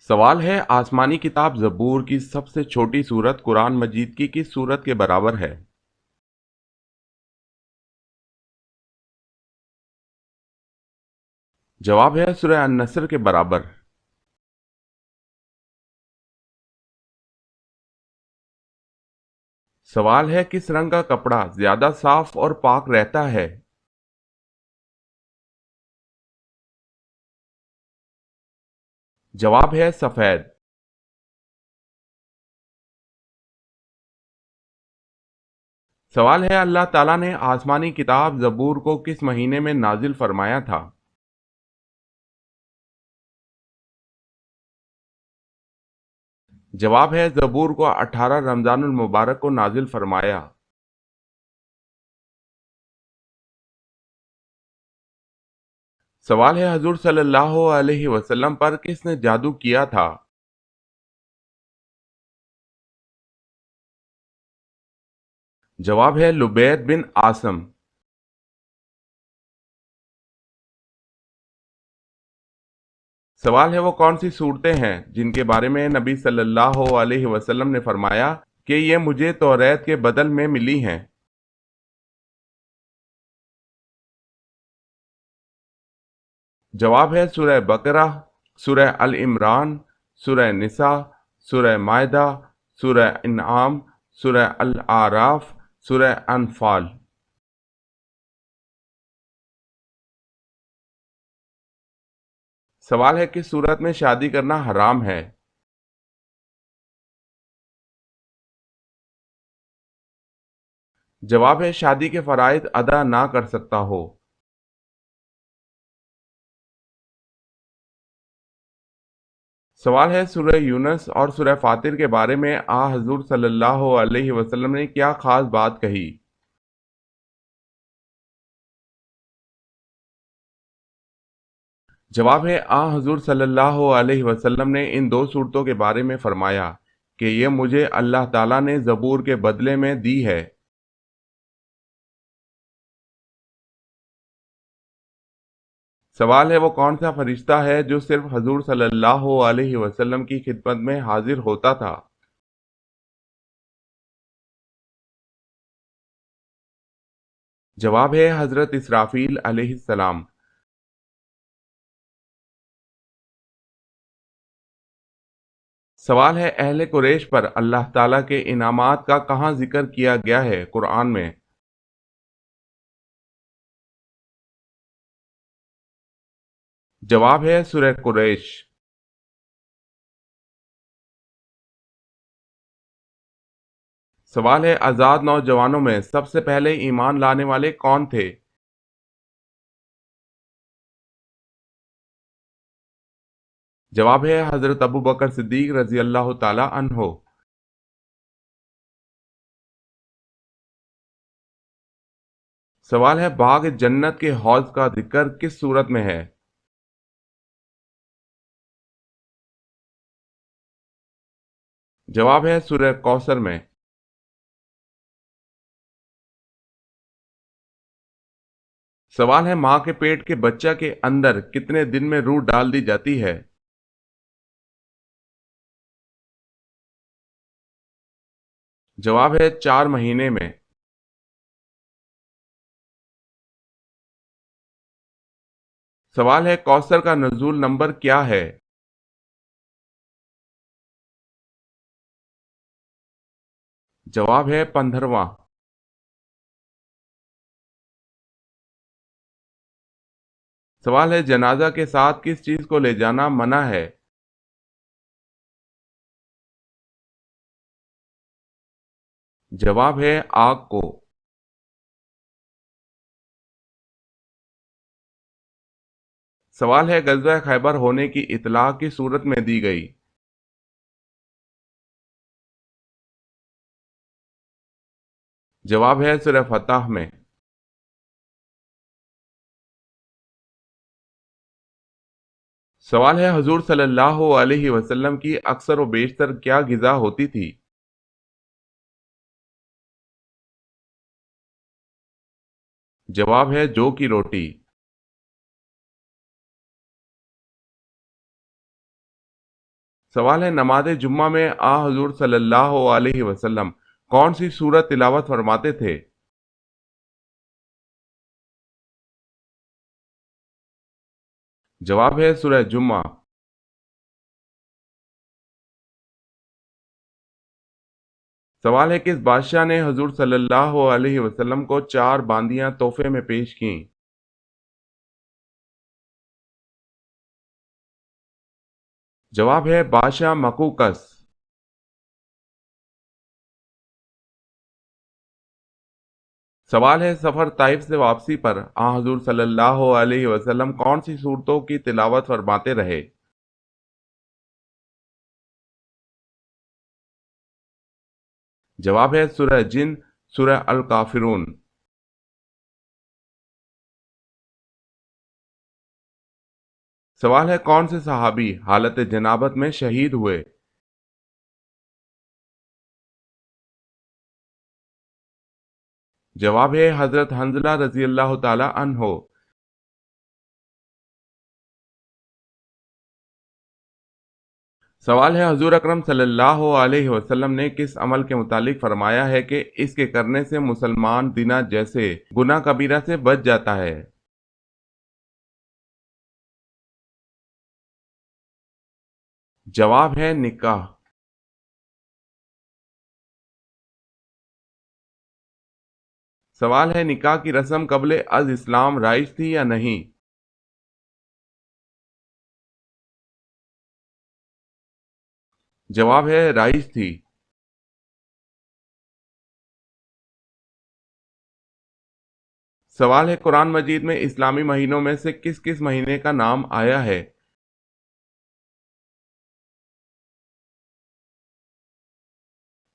سوال ہے آسمانی کتاب زبور کی سب سے چھوٹی سورت قرآن مجید کی کس سورت کے برابر ہے؟ جواب ہے سورہ النصر کے برابر۔ سوال ہے کس رنگ کا کپڑا زیادہ صاف اور پاک رہتا ہے؟ جواب ہے سفید۔ سوال ہے اللہ تعالیٰ نے آسمانی کتاب زبور کو کس مہینے میں نازل فرمایا تھا؟ جواب ہے زبور کو 18 رمضان المبارک کو نازل فرمایا۔ سوال ہے حضور صلی اللہ علیہ وسلم پر کس نے جادو کیا تھا؟ جواب ہے لبید بن عاصم۔ سوال ہے وہ کون سی صورتیں ہیں جن کے بارے میں نبی صلی اللہ علیہ وسلم نے فرمایا کہ یہ مجھے توریت کے بدل میں ملی ہیں؟ جواب ہے سورہ بقرہ، سورہ ال عمران، سورہ نساء، سورہ مائدہ، سورہ انعام، سورہ الاعراف، سورہ انفال۔ سوال ہے کس صورت میں شادی کرنا حرام ہے؟ جواب ہے شادی کے فرائض ادا نہ کر سکتا ہو۔ سوال ہے سورہ یونس اور سورہ فاطر کے بارے میں حضور صلی اللہ علیہ وسلم نے کیا خاص بات کہی؟ جواب ہے حضور صلی اللہ علیہ وسلم نے ان دو صورتوں کے بارے میں فرمایا کہ یہ مجھے اللہ تعالیٰ نے زبور کے بدلے میں دی ہے۔ سوال ہے وہ کون سا فرشتہ ہے جو صرف حضور صلی اللہ علیہ وسلم کی خدمت میں حاضر ہوتا تھا؟ جواب ہے حضرت اسرافیل علیہ السلام۔ سوال ہے اہل قریش پر اللہ تعالیٰ کے انعامات کا کہاں ذکر کیا گیا ہے قرآن میں؟ جواب ہے سورہ قریش۔ سوال ہے آزاد نوجوانوں میں سب سے پہلے ایمان لانے والے کون تھے؟ جواب ہے حضرت ابو بکر صدیق رضی اللہ تعالی عنہ۔ سوال ہے باغ جنت کے حوض کا ذکر کس صورت میں ہے؟ جواب ہے سورہ کوثر میں۔ سوال ہے ماں کے پیٹ کے بچہ کے اندر کتنے دن میں روح ڈال دی جاتی ہے؟ جواب ہے 4 مہینے میں۔ سوال ہے کوثر کا نزول نمبر کیا ہے؟ جواب ہے 15واں۔ سوال ہے جنازہ کے ساتھ کس چیز کو لے جانا منع ہے؟ جواب ہے آگ کو۔ سوال ہے غزوہ خیبر ہونے کی اطلاع کس صورت میں دی گئی؟ جواب ہے سورہ فتح میں۔ سوال ہے حضور صلی اللہ علیہ وسلم کی اکثر و بیشتر کیا غذا ہوتی تھی؟ جواب ہے جو کی روٹی۔ سوال ہے نماز جمعہ میں حضور صلی اللہ علیہ وسلم کون سی سورت تلاوت فرماتے تھے؟ جواب ہے سورہ جمعہ۔ سوال ہے کس بادشاہ نے حضور صلی اللہ علیہ وسلم کو 4 باندیاں تحفے میں پیش کیں؟ جواب ہے بادشاہ مقوقس۔ سوال ہے سفر طائف سے واپسی پر حضور صلی اللہ علیہ وسلم کون سی صورتوں کی تلاوت فرماتے رہے؟ جواب ہے سورہ جن، سورہ الکافرون۔ سوال ہے کون سے صحابی حالت جنابت میں شہید ہوئے؟ جواب ہے حضرت حنظلہ رضی اللہ تعالی عنہ۔ سوال ہے حضور اکرم صلی اللہ علیہ وسلم نے کس عمل کے متعلق فرمایا ہے کہ اس کے کرنے سے مسلمان زنا جیسے گناہ کبیرہ سے بچ جاتا ہے؟ جواب ہے نکاح۔ سوال ہے نکاح کی رسم قبل از اسلام رائج تھی یا نہیں؟ جواب ہے رائج تھی۔ سوال ہے قرآن مجید میں اسلامی مہینوں میں سے کس کس مہینے کا نام آیا ہے؟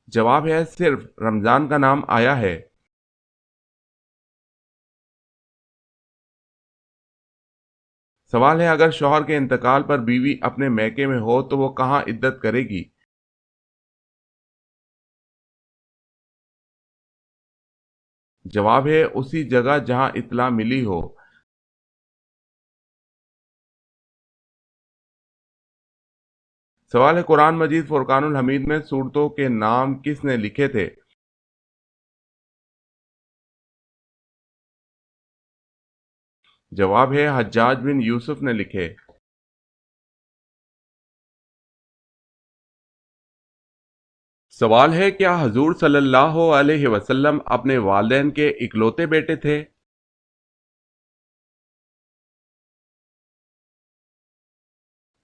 جواب ہے صرف رمضان کا نام آیا ہے۔ سوال ہے اگر شوہر کے انتقال پر بیوی اپنے میکے میں ہو تو وہ کہاں عدت کرے گی؟ جواب ہے اسی جگہ جہاں اطلاع ملی ہو۔ سوال ہے قرآن مجید فرقان الحمید میں صورتوں کے نام کس نے لکھے تھے؟ جواب ہے حجاج بن یوسف نے لکھے۔ سوال ہے کیا حضور صلی اللہ علیہ وسلم اپنے والدین کے اکلوتے بیٹے تھے؟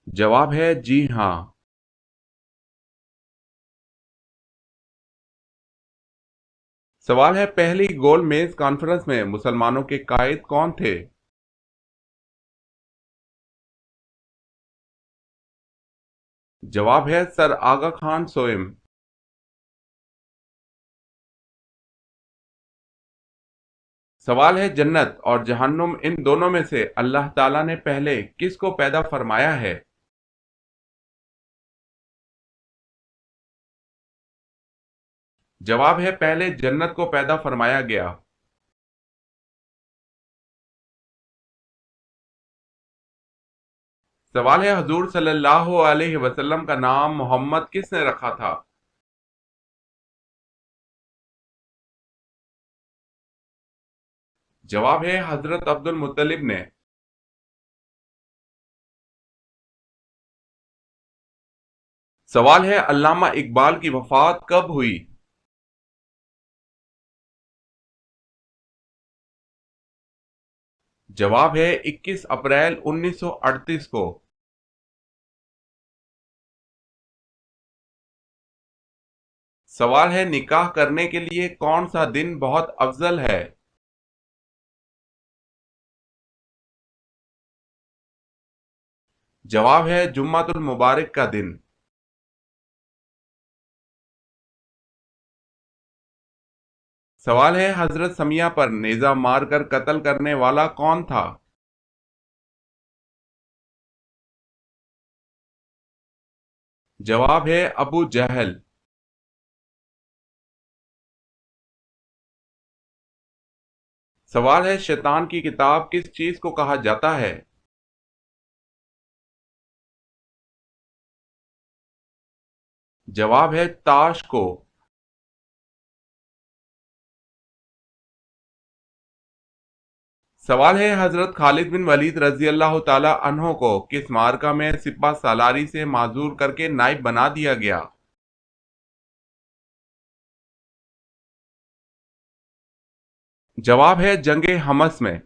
جواب ہے جی ہاں۔ سوال ہے پہلی گول میز کانفرنس میں مسلمانوں کے قائد کون تھے؟ جواب ہے سر آغا خان سوئم۔ سوال ہے جنت اور جہنم ان دونوں میں سے اللہ تعالیٰ نے پہلے کس کو پیدا فرمایا ہے؟ جواب ہے پہلے جنت کو پیدا فرمایا گیا۔ سوال ہے حضور صلی اللہ علیہ وسلم کا نام محمد کس نے رکھا تھا؟ جواب ہے حضرت عبد المطلب نے۔ سوال ہے علامہ اقبال کی وفات کب ہوئی؟ جواب ہے 21 اپریل 1938 کو۔ سوال ہے نکاح کرنے کے لیے کون سا دن بہت افضل ہے؟ جواب ہے جمعۃ المبارک کا دن۔ سوال ہے حضرت سمیہ پر نیزہ مار کر قتل کرنے والا کون تھا؟ جواب ہے ابو جہل۔ سوال ہے شیطان کی کتاب کس چیز کو کہا جاتا ہے؟ جواب ہے تاش کو۔ سوال ہے حضرت خالد بن ولید رضی اللہ تعالی عنہ کو کس معرکہ میں سپہ سالاری سے معزول کر کے نائب بنا دیا گیا؟ جواب ہے جنگ حمص میں۔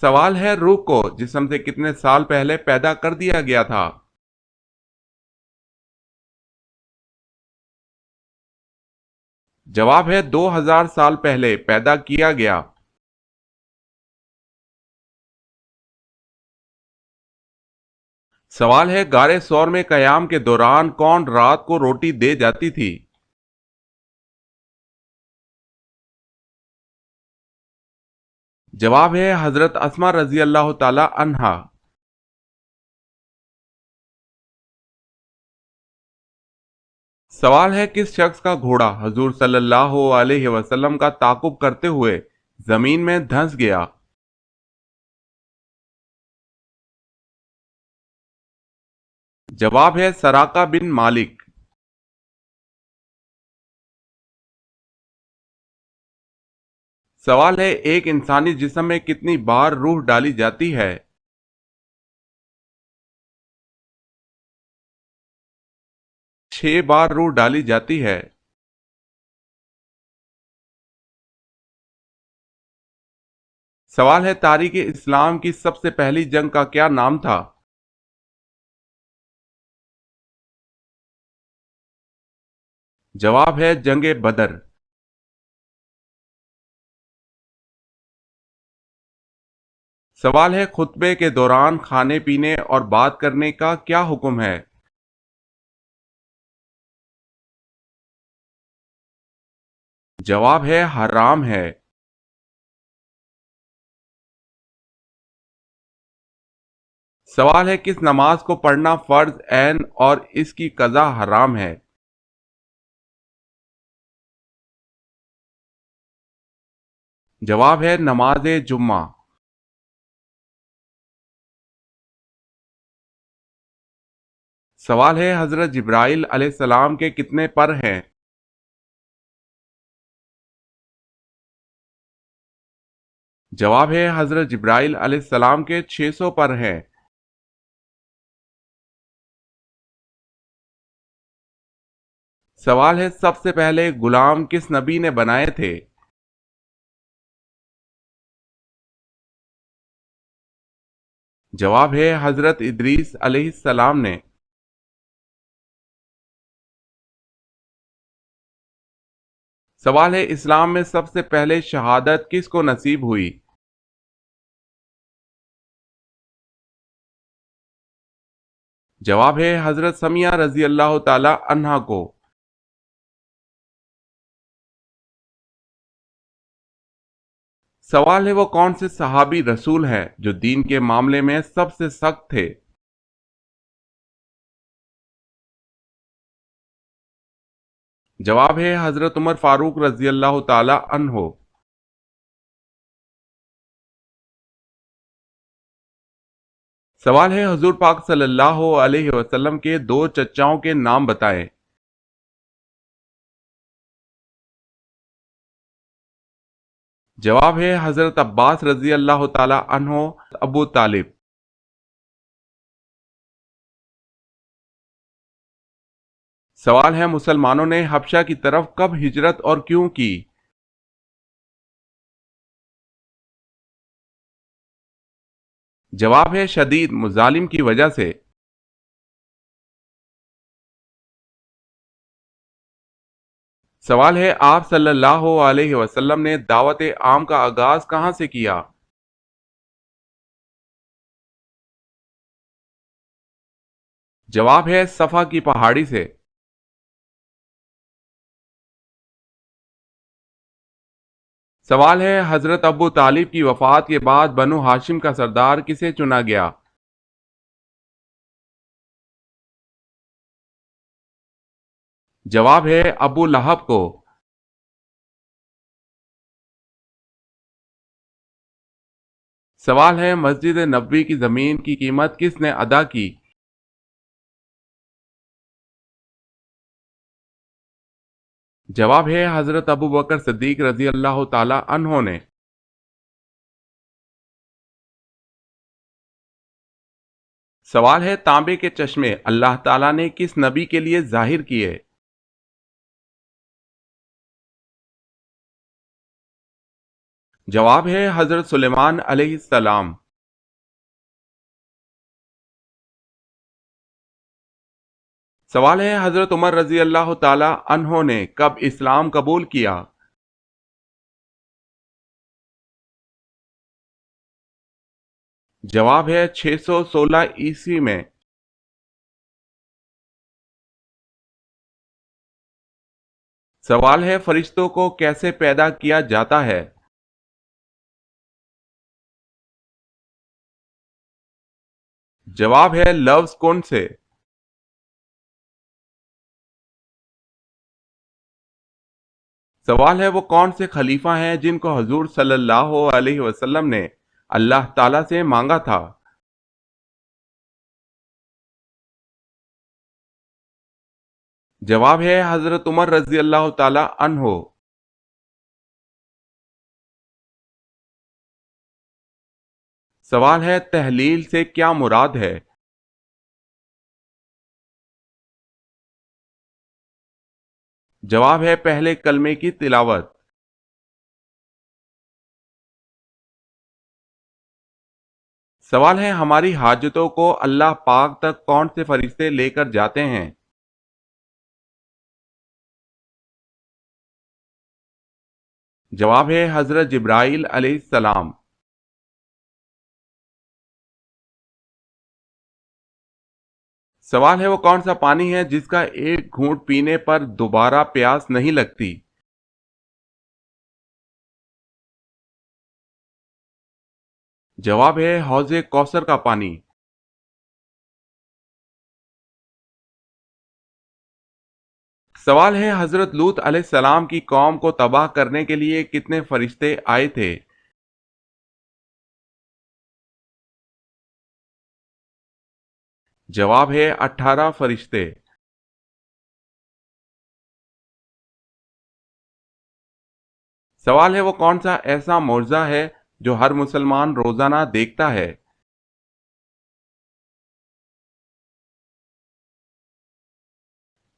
سوال ہے روح کو جسم سے کتنے سال پہلے پیدا کر دیا گیا تھا؟ جواب ہے 2000 سال پہلے پیدا کیا گیا۔ سوال ہے غار ثور میں قیام کے دوران کون رات کو روٹی دے جاتی تھی؟ جواب ہے حضرت اسما رضی اللہ تعالی عنہا۔ سوال ہے کس شخص کا گھوڑا حضور صلی اللہ علیہ وسلم کا تعاقب کرتے ہوئے زمین میں دھنس گیا؟ جواب ہے سراقہ بن مالک۔ سوال ہے ایک انسانی جسم میں کتنی بار روح ڈالی جاتی ہے؟ 6 بار روح ڈالی جاتی ہے۔ سوال ہے تاریخ اسلام کی سب سے پہلی جنگ کا کیا نام تھا؟ جواب ہے جنگ بدر۔ سوال ہے خطبے کے دوران کھانے پینے اور بات کرنے کا کیا حکم ہے؟ جواب ہے حرام ہے۔ سوال ہے کس نماز کو پڑھنا فرض عین اور اس کی قضا حرام ہے؟ جواب ہے نماز جمعہ۔ سوال ہے حضرت جبرائیل علیہ السلام کے کتنے پر ہیں؟ جواب ہے حضرت جبرائیل علیہ السلام کے 600 پر ہیں۔ سوال ہے سب سے پہلے غلام کس نبی نے بنائے تھے؟ جواب ہے حضرت ادریس علیہ السلام نے۔ سوال ہے اسلام میں سب سے پہلے شہادت کس کو نصیب ہوئی؟ جواب ہے حضرت سمیہ رضی اللہ تعالی عنہا کو۔ سوال ہے وہ کون سے صحابی رسول ہیں جو دین کے معاملے میں سب سے سخت تھے؟ جواب ہے حضرت عمر فاروق رضی اللہ تعالی عنہ۔ سوال ہے حضور پاک صلی اللہ علیہ وسلم کے دو چچاؤں کے نام بتائیں۔ جواب ہے حضرت عباس رضی اللہ تعالی عنہ، ابو طالب۔ سوال ہے مسلمانوں نے حبشہ کی طرف کب ہجرت اور کیوں کی؟ جواب ہے شدید مظالم کی وجہ سے۔ سوال ہے آپ صلی اللہ علیہ وسلم نے دعوت عام کا آغاز کہاں سے کیا؟ جواب ہے صفا کی پہاڑی سے۔ سوال ہے حضرت ابو طالب کی وفات کے بعد بنو ہاشم کا سردار کسے چنا گیا؟ جواب ہے ابو لہب کو۔ سوال ہے مسجد نبوی کی زمین کی قیمت کس نے ادا کی؟ جواب ہے حضرت ابو بکر صدیق رضی اللہ تعالی عنہ نے۔ سوال ہے تانبے کے چشمے اللہ تعالیٰ نے کس نبی کے لیے ظاہر کیے؟ جواب ہے حضرت سلیمان علیہ السلام۔ سوال ہے حضرت عمر رضی اللہ تعالی عنہ نے کب اسلام قبول کیا؟ جواب ہے 616 عیسوی میں۔ سوال ہے فرشتوں کو کیسے پیدا کیا جاتا ہے؟ جواب ہے لفظ کن سے۔ سوال ہے وہ کون سے خلیفہ ہیں جن کو حضور صلی اللہ علیہ وسلم نے اللہ تعالیٰ سے مانگا تھا؟ جواب ہے حضرت عمر رضی اللہ تعالی عنہ۔ سوال ہے تحلیل سے کیا مراد ہے؟ جواب ہے پہلے کلمے کی تلاوت۔ سوال ہے ہماری حاجتوں کو اللہ پاک تک کون سے فرشتے لے کر جاتے ہیں؟ جواب ہے حضرت جبرائیل علیہ السلام۔ سوال ہے وہ کون سا پانی ہے جس کا ایک گھونٹ پینے پر دوبارہ پیاس نہیں لگتی؟ جواب ہے حوض کوثر کا پانی۔ سوال ہے حضرت لوط علیہ السلام کی قوم کو تباہ کرنے کے لیے کتنے فرشتے آئے تھے؟ جواب ہے 18 فرشتے۔ سوال ہے وہ کون سا ایسا معجزہ ہے جو ہر مسلمان روزانہ دیکھتا ہے؟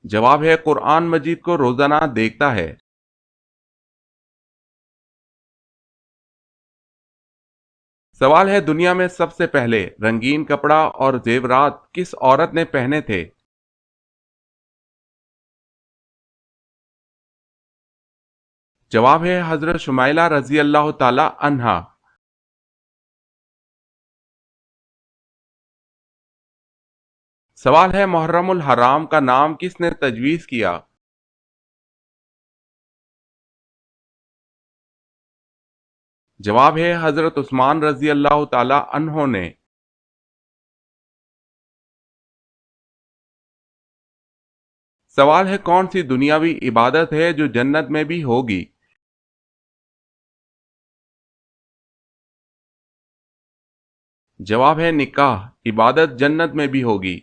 جواب ہے قرآن مجید کو روزانہ دیکھتا ہے۔ سوال ہے دنیا میں سب سے پہلے رنگین کپڑا اور زیورات کس عورت نے پہنے تھے؟ جواب ہے حضرت شمائلہ رضی اللہ تعالی عنہا۔ سوال ہے محرم الحرام کا نام کس نے تجویز کیا؟ جواب ہے حضرت عثمان رضی اللہ تعالی عنہ نے۔ سوال ہے کون سی دنیاوی عبادت ہے جو جنت میں بھی ہوگی؟ جواب ہے نکاح عبادت جنت میں بھی ہوگی۔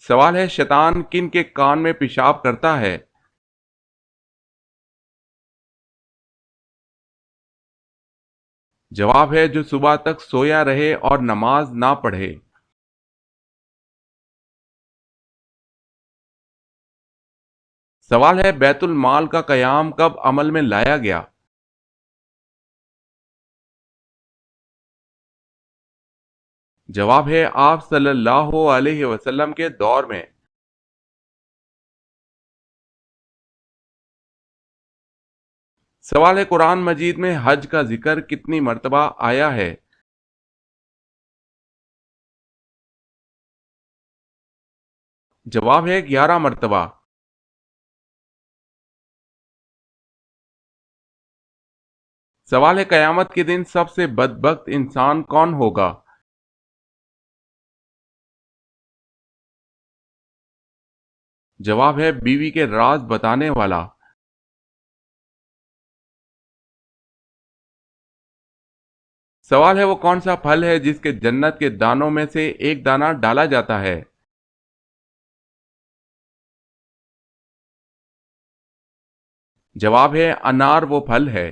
سوال ہے شیطان کن کے کان میں پیشاب کرتا ہے؟ جواب ہے جو صبح تک سویا رہے اور نماز نہ پڑھے۔ سوال ہے بیت المال کا قیام کب عمل میں لایا گیا؟ جواب ہے آپ صلی اللہ علیہ وسلم کے دور میں۔ سوال ہے قرآن مجید میں حج کا ذکر کتنی مرتبہ آیا ہے؟ جواب ہے 11 مرتبہ۔ سوال ہے قیامت کے دن سب سے بدبخت انسان کون ہوگا؟ جواب ہے بیوی کے راز بتانے والا۔ سوال ہے وہ کون سا پھل ہے جس کے جنت کے دانوں میں سے ایک دانہ ڈالا جاتا ہے؟ جواب ہے انار وہ پھل ہے۔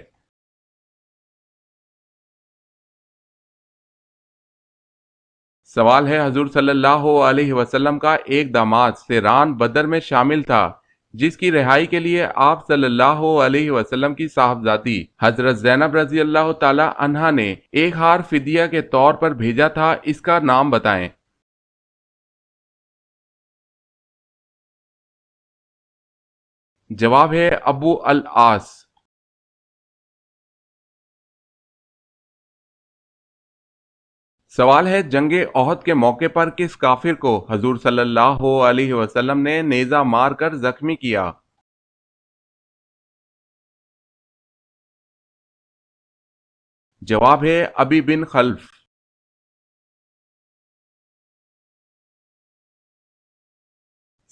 سوال ہے حضور صلی اللہ علیہ وسلم کا ایک داماد سیران بدر میں شامل تھا جس کی رہائی کے لیے آپ صلی اللہ علیہ وسلم کی صاحبزادی حضرت زینب رضی اللہ تعالی عنہا نے ایک ہار فدیہ کے طور پر بھیجا تھا، اس کا نام بتائیں۔ جواب ہے ابو العاص۔ سوال ہے جنگ احد کے موقع پر کس کافر کو حضور صلی اللہ علیہ وسلم نے نیزہ مار کر زخمی کیا؟ جواب ہے ابی بن خلف۔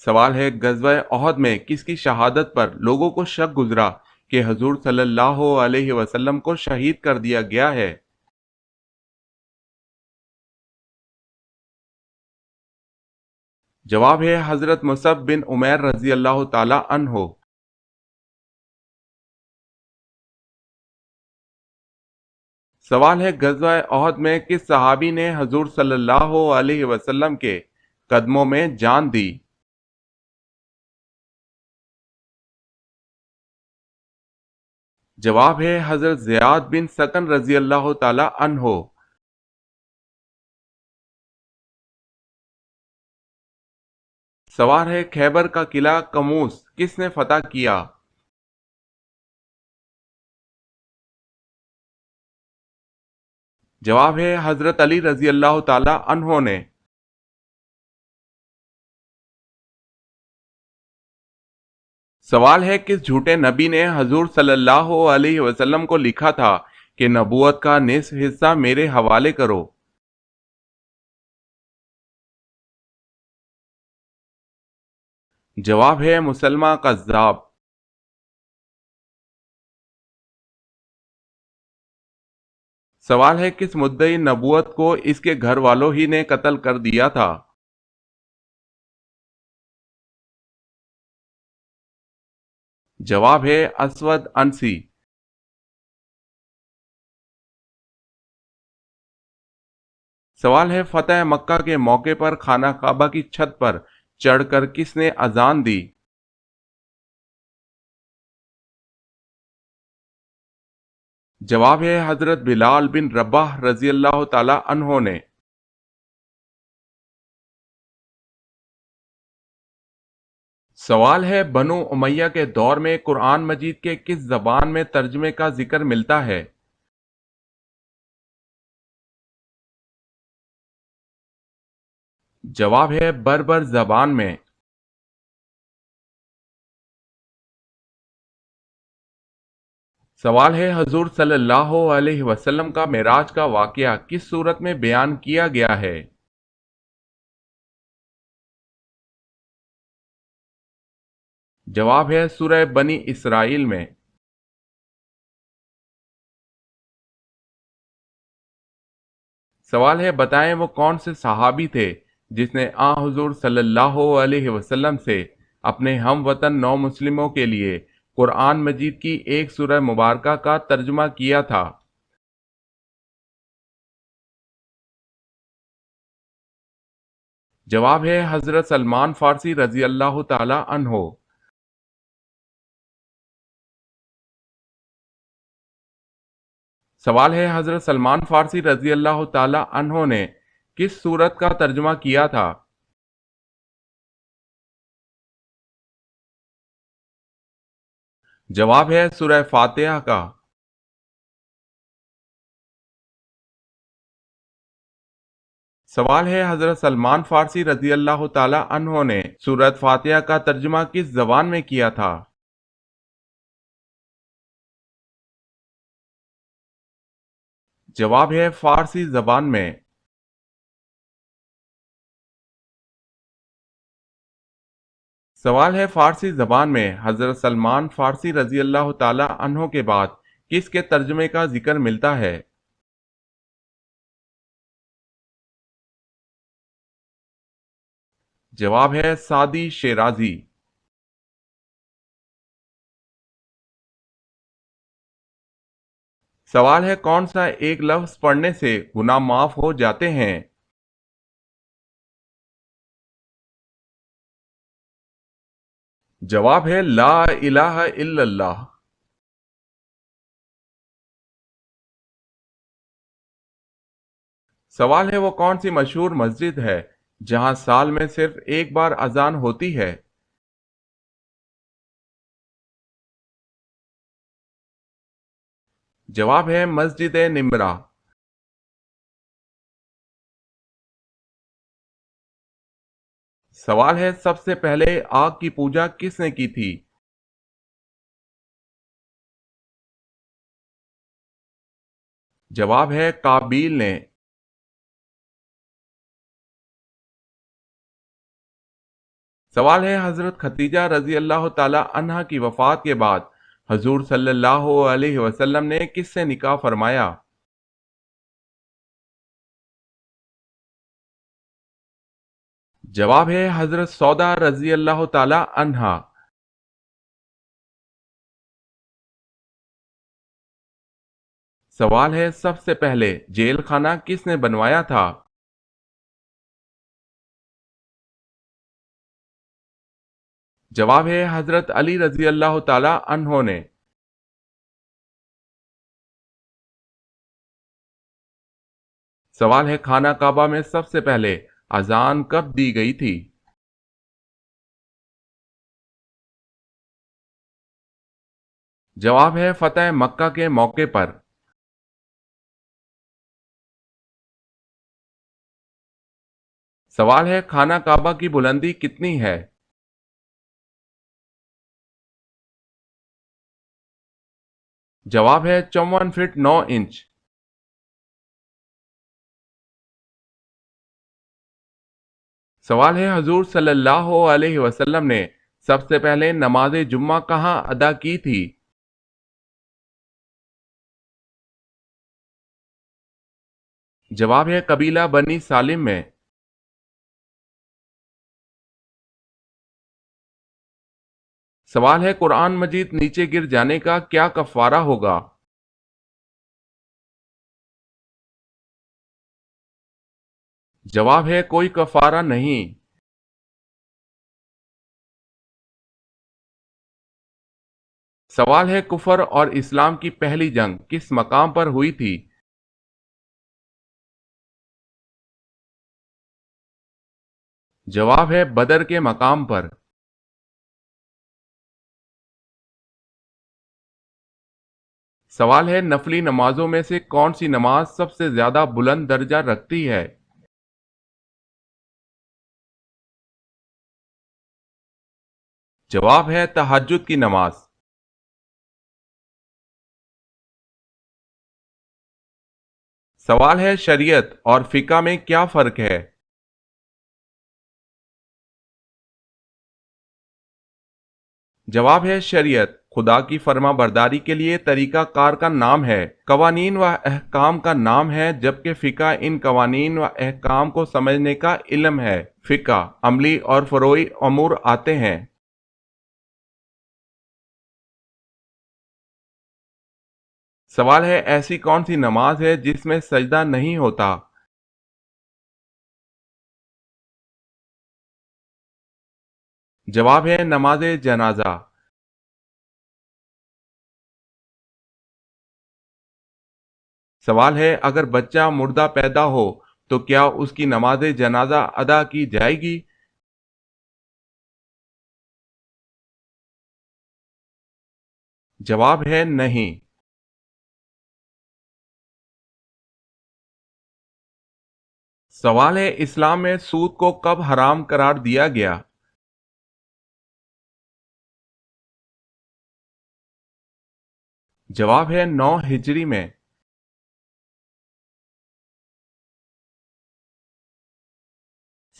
سوال ہے غزوہ احد میں کس کی شہادت پر لوگوں کو شک گزرا کہ حضور صلی اللہ علیہ وسلم کو شہید کر دیا گیا ہے؟ جواب ہے حضرت مصعب بن عمیر رضی اللہ تعالی عنہ۔ سوال ہے غزوہ احد میں کس صحابی نے حضور صلی اللہ علیہ وسلم کے قدموں میں جان دی؟ جواب ہے حضرت زیاد بن سکن رضی اللہ تعالی عنہ۔ سوال ہے خیبر کا قلعہ کموس کس نے فتح کیا؟ جواب ہے حضرت علی رضی اللہ تعالی عنہ نے۔ سوال ہے کس جھوٹے نبی نے حضور صلی اللہ علیہ وسلم کو لکھا تھا کہ نبوت کا نصف حصہ میرے حوالے کرو؟ جواب ہے مسلمہ کذاب۔ سوال ہے کس مدعی نبوت کو اس کے گھر والوں ہی نے قتل کر دیا تھا؟ جواب ہے اسود انسی۔ سوال ہے فتح مکہ کے موقع پر خانہ کعبہ کی چھت پر چڑھ کر کس نے اذان دی؟ جواب ہے حضرت بلال بن رباح رضی اللہ تعالی عنہ نے۔ سوال ہے بنو امیہ کے دور میں قرآن مجید کے کس زبان میں ترجمے کا ذکر ملتا ہے؟ جواب ہے بربر زبان میں۔ سوال ہے حضور صلی اللہ علیہ وسلم کا معراج کا واقعہ کس صورت میں بیان کیا گیا ہے؟ جواب ہے سورہ بنی اسرائیل میں۔ سوال ہے بتائیں وہ کون سے صحابی تھے جس نے حضور صلی اللہ علیہ وسلم سے اپنے ہم وطن نو مسلموں کے لیے قرآن مجید کی ایک سورہ مبارکہ کا ترجمہ کیا تھا؟ جواب ہے حضرت سلمان فارسی رضی اللہ تعالی عنہ۔ سوال ہے حضرت سلمان فارسی رضی اللہ تعالی عنہ نے کس سورت کا ترجمہ کیا تھا؟ جواب ہے سورہ فاتحہ کا۔ سوال ہے حضرت سلمان فارسی رضی اللہ تعالی عنہ نے سورت فاتحہ کا ترجمہ کس زبان میں کیا تھا؟ جواب ہے فارسی زبان میں۔ سوال ہے فارسی زبان میں حضرت سلمان فارسی رضی اللہ تعالی عنہ کے بعد کس کے ترجمے کا ذکر ملتا ہے؟ جواب ہے سعدی شیرازی۔ سوال ہے کون سا ایک لفظ پڑھنے سے گناہ معاف ہو جاتے ہیں؟ جواب ہے لا الہ الا اللہ۔ سوال ہے وہ کون سی مشہور مسجد ہے جہاں سال میں صرف ایک بار اذان ہوتی ہے؟ جواب ہے مسجد نمرہ۔ سوال ہے سب سے پہلے آگ کی پوجا کس نے کی تھی؟ جواب ہے قابیل نے۔ سوال ہے حضرت ختیجہ رضی اللہ تعالی عنہا کی وفات کے بعد حضور صلی اللہ علیہ وسلم نے کس سے نکاح فرمایا؟ جواب ہے حضرت سودا رضی اللہ تعالی عنہا۔ سوال ہے سب سے پہلے جیل خانہ کس نے بنوایا تھا؟ جواب ہے حضرت علی رضی اللہ تعالی عنہ نے۔ سوال ہے خانہ کعبہ میں سب سے پہلے اذان کب دی گئی تھی؟ جواب ہے فتح مکہ کے موقع پر۔ سوال ہے خانہ کعبہ کی بلندی کتنی ہے؟ جواب ہے 54 فٹ 9 انچ۔ سوال ہے حضور صلی اللہ علیہ وسلم نے سب سے پہلے نماز جمعہ کہاں ادا کی تھی؟ جواب ہے قبیلہ بنی سالم میں۔ سوال ہے قرآن مجید نیچے گر جانے کا کیا کفارہ ہوگا؟ جواب ہے کوئی کفارہ نہیں۔ سوال ہے کفر اور اسلام کی پہلی جنگ کس مقام پر ہوئی تھی؟ جواب ہے بدر کے مقام پر۔ سوال ہے نفلی نمازوں میں سے کون سی نماز سب سے زیادہ بلند درجہ رکھتی ہے؟ جواب ہے تہجد کی نماز۔ سوال ہے شریعت اور فقہ میں کیا فرق ہے؟ جواب ہے شریعت خدا کی فرما برداری کے لیے طریقہ کار کا نام ہے، قوانین و احکام کا نام ہے، جبکہ فقہ ان قوانین و احکام کو سمجھنے کا علم ہے۔ فقہ عملی اور فروعی امور آتے ہیں۔ سوال ہے ایسی کون سی نماز ہے جس میں سجدہ نہیں ہوتا؟ جواب ہے نماز جنازہ۔ سوال ہے اگر بچہ مردہ پیدا ہو تو کیا اس کی نماز جنازہ ادا کی جائے گی؟ جواب ہے نہیں۔ سوال ہے اسلام میں سود کو کب حرام قرار دیا گیا؟ جواب ہے 9 ہجری میں۔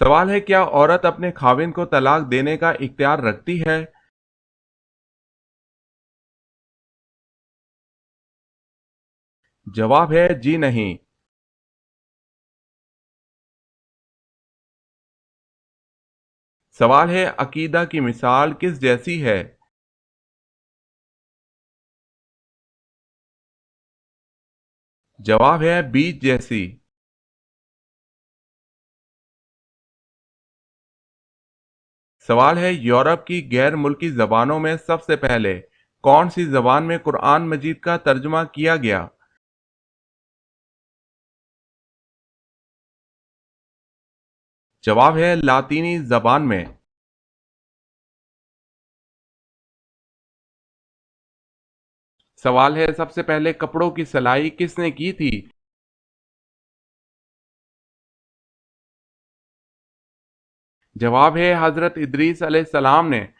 سوال ہے کیا عورت اپنے خاوند کو طلاق دینے کا اختیار رکھتی ہے؟ جواب ہے جی نہیں۔ سوال ہے عقیدہ کی مثال کس جیسی ہے؟ جواب ہے بیج جیسی۔ سوال ہے یورپ کی غیر ملکی زبانوں میں سب سے پہلے کون سی زبان میں قرآن مجید کا ترجمہ کیا گیا؟ جواب ہے لاطینی زبان میں۔ سوال ہے سب سے پہلے کپڑوں کی سلائی کس نے کی تھی؟ جواب ہے حضرت ادریس علیہ السلام نے۔